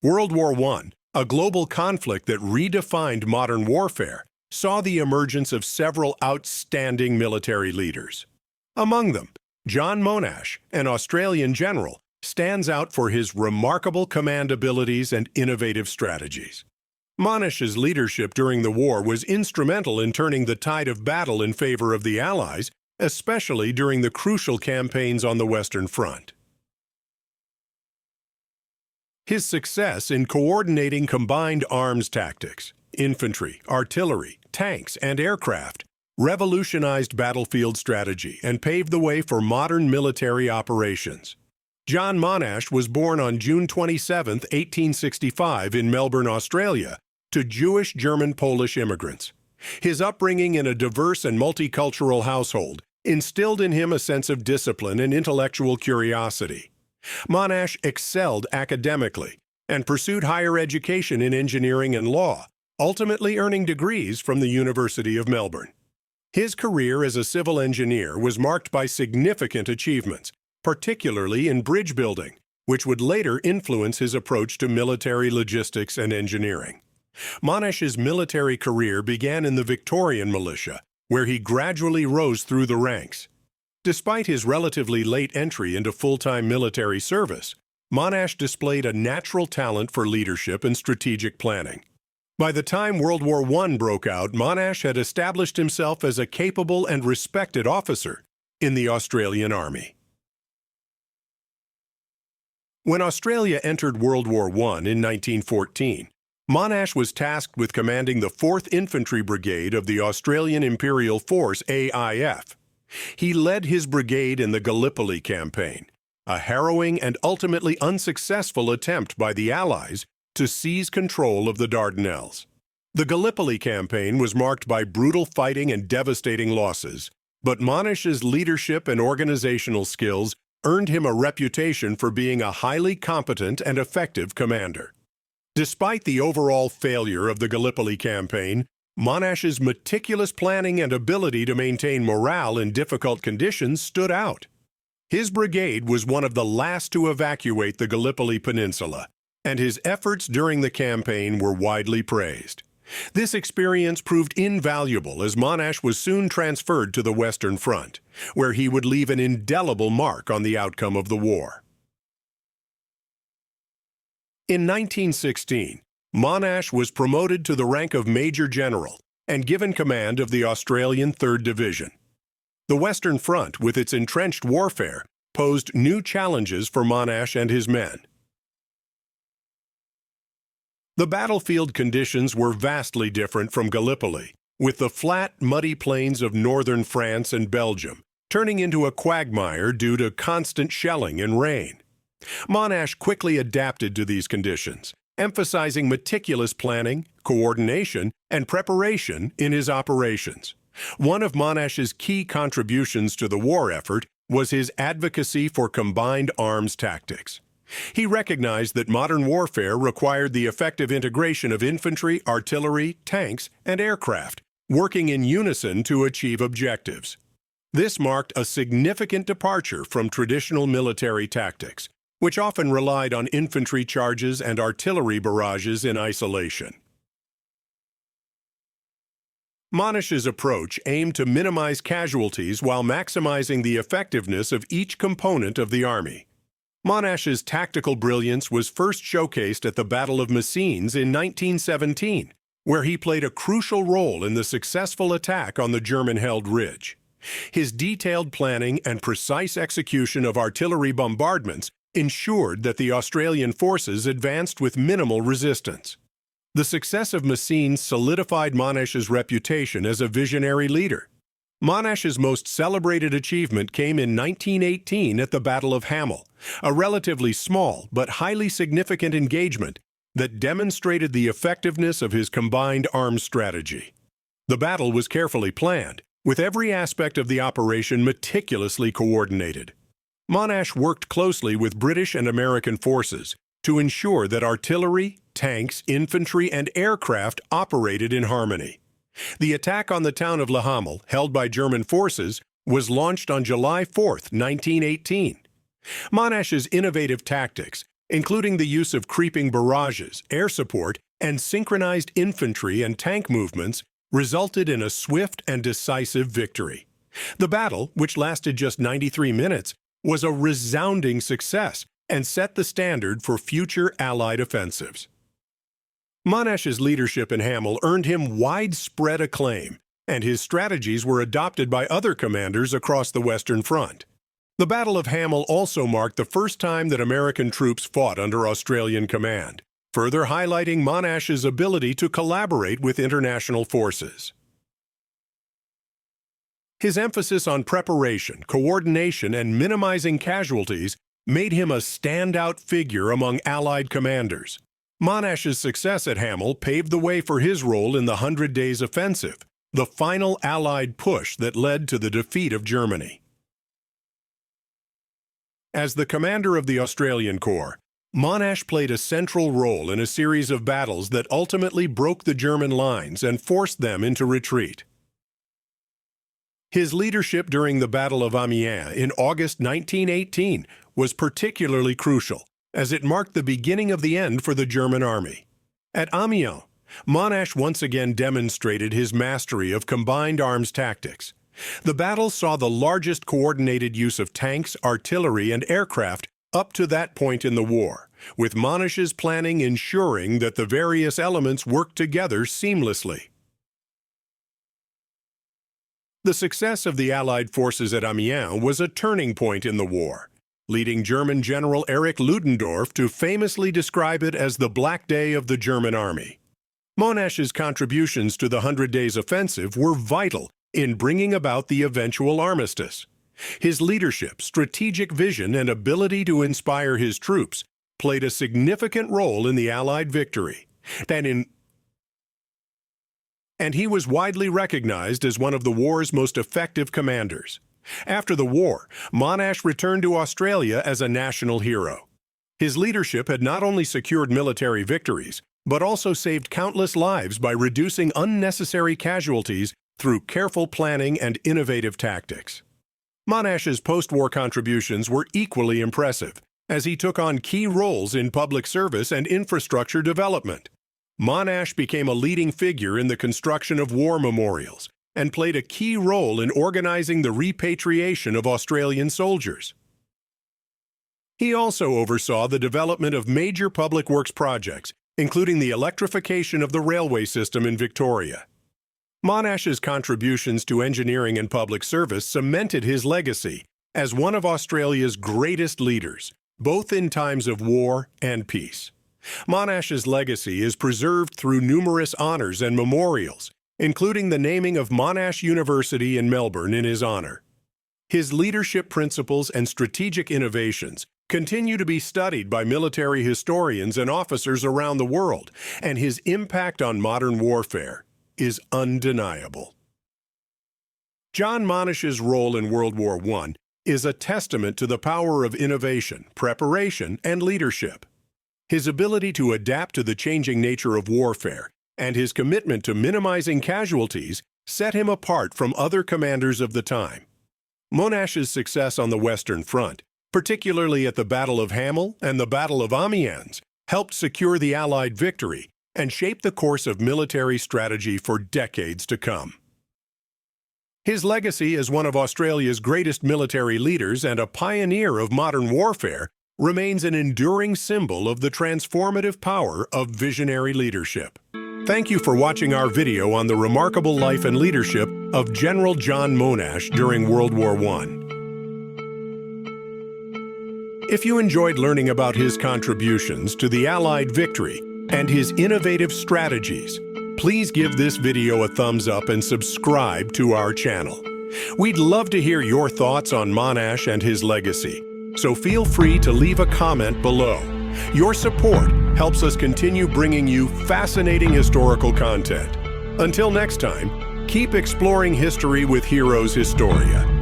World War I, a global conflict that redefined modern warfare, saw the emergence of several outstanding military leaders. Among them, John Monash, an Australian general, stands out for his remarkable command abilities and innovative strategies. Monash's leadership during the war was instrumental in turning the tide of battle in favor of the Allies, especially during the crucial campaigns on the Western Front. His success in coordinating combined arms tactics, infantry, artillery, tanks, and aircraft revolutionized battlefield strategy and paved the way for modern military operations. John Monash was born on June 27, 1865 in Melbourne, Australia, to Jewish German-Polish immigrants. His upbringing in a diverse and multicultural household instilled in him a sense of discipline and intellectual curiosity. Monash excelled academically and pursued higher education in engineering and law, ultimately earning degrees from the University of Melbourne. His career as a civil engineer was marked by significant achievements, particularly in bridge building, which would later influence his approach to military logistics and engineering. Monash's military career began in the Victorian militia, where he gradually rose through the ranks. Despite his relatively late entry into full-time military service, Monash displayed a natural talent for leadership and strategic planning. By the time World War I broke out, Monash had established himself as a capable and respected officer in the Australian Army. When Australia entered World War I in 1914, Monash was tasked with commanding the 4th Infantry Brigade of the Australian Imperial Force, AIF. He led his brigade in the Gallipoli campaign, a harrowing and ultimately unsuccessful attempt by the Allies to seize control of the Dardanelles. The Gallipoli campaign was marked by brutal fighting and devastating losses, but Monash's leadership and organizational skills earned him a reputation for being a highly competent and effective commander. Despite the overall failure of the Gallipoli campaign, Monash's meticulous planning and ability to maintain morale in difficult conditions stood out. His brigade was one of the last to evacuate the Gallipoli Peninsula, and his efforts during the campaign were widely praised. This experience proved invaluable as Monash was soon transferred to the Western Front, where he would leave an indelible mark on the outcome of the war. In 1916, Monash was promoted to the rank of Major General and given command of the Australian 3rd Division. The Western Front, with its entrenched warfare, posed new challenges for Monash and his men. The battlefield conditions were vastly different from Gallipoli, with the flat, muddy plains of northern France and Belgium turning into a quagmire due to constant shelling and rain. Monash quickly adapted to these conditions, emphasizing meticulous planning, coordination, and preparation in his operations. One of Monash's key contributions to the war effort was his advocacy for combined arms tactics. He recognized that modern warfare required the effective integration of infantry, artillery, tanks, and aircraft, working in unison to achieve objectives. This marked a significant departure from traditional military tactics, which often relied on infantry charges and artillery barrages in isolation. Monash's approach aimed to minimize casualties while maximizing the effectiveness of each component of the army. Monash's tactical brilliance was first showcased at the Battle of Messines in 1917, where he played a crucial role in the successful attack on the German-held ridge. His detailed planning and precise execution of artillery bombardments ensured that the Australian forces advanced with minimal resistance. The success of Messines solidified Monash's reputation as a visionary leader. Monash's most celebrated achievement came in 1918 at the Battle of Hamel, a relatively small but highly significant engagement that demonstrated the effectiveness of his combined arms strategy. The battle was carefully planned, with every aspect of the operation meticulously coordinated. Monash worked closely with British and American forces to ensure that artillery, tanks, infantry, and aircraft operated in harmony. The attack on the town of Hamel, held by German forces, was launched on July 4, 1918. Monash's innovative tactics including the use of creeping barrages, air support, and synchronized infantry and tank movements, resulted in a swift and decisive victory. The battle, which lasted just 93 minutes, was a resounding success and set the standard for future Allied offensives. Monash's leadership in Hamel earned him widespread acclaim, and his strategies were adopted by other commanders across the Western Front. The Battle of Hamel also marked the first time that American troops fought under Australian command, further highlighting Monash's ability to collaborate with international forces. His emphasis on preparation, coordination, and minimizing casualties made him a standout figure among Allied commanders. Monash's success at Hamel paved the way for his role in the 100 Days Offensive, the final Allied push that led to the defeat of Germany. As the commander of the Australian Corps, Monash played a central role in a series of battles that ultimately broke the German lines and forced them into retreat. His leadership during the Battle of Amiens in August 1918 was particularly crucial, as it marked the beginning of the end for the German army. At Amiens, Monash once again demonstrated his mastery of combined arms tactics. The battle saw the largest coordinated use of tanks, artillery, and aircraft up to that point in the war, with Monash's planning ensuring that the various elements worked together seamlessly. The success of the Allied forces at Amiens was a turning point in the war, leading German General Erich Ludendorff to famously describe it as the Black Day of the German Army. Monash's contributions to the 100 Days Offensive were vital in bringing about the eventual armistice. His leadership, strategic vision, and ability to inspire his troops played a significant role in the Allied victory, and he was widely recognized as one of the war's most effective commanders. After the war, Monash returned to Australia as a national hero. His leadership had not only secured military victories, but also saved countless lives by reducing unnecessary casualties through careful planning and innovative tactics. Monash's post-war contributions were equally impressive, as he took on key roles in public service and infrastructure development. Monash became a leading figure in the construction of war memorials and played a key role in organizing the repatriation of Australian soldiers. He also oversaw the development of major public works projects, including the electrification of the railway system in Victoria. Monash's contributions to engineering and public service cemented his legacy as one of Australia's greatest leaders, both in times of war and peace. Monash's legacy is preserved through numerous honors and memorials, including the naming of Monash University in Melbourne in his honor. His leadership principles and strategic innovations continue to be studied by military historians and officers around the world, and his impact on modern warfare is undeniable. John Monash's role in World War I is a testament to the power of innovation, preparation, and leadership. His ability to adapt to the changing nature of warfare and his commitment to minimizing casualties set him apart from other commanders of the time. Monash's success on the Western Front, particularly at the Battle of Hamel and the Battle of Amiens, helped secure the Allied victory and shape the course of military strategy for decades to come. His legacy as one of Australia's greatest military leaders and a pioneer of modern warfare remains an enduring symbol of the transformative power of visionary leadership. Thank you for watching our video on the remarkable life and leadership of General John Monash during World War I. If you enjoyed learning about his contributions to the Allied victory and his innovative strategies, please give this video a thumbs up and subscribe to our channel. We'd love to hear your thoughts on Monash and his legacy, so feel free to leave a comment below. Your support helps us continue bringing you fascinating historical content. Until next time, keep exploring history with Heroes Historia.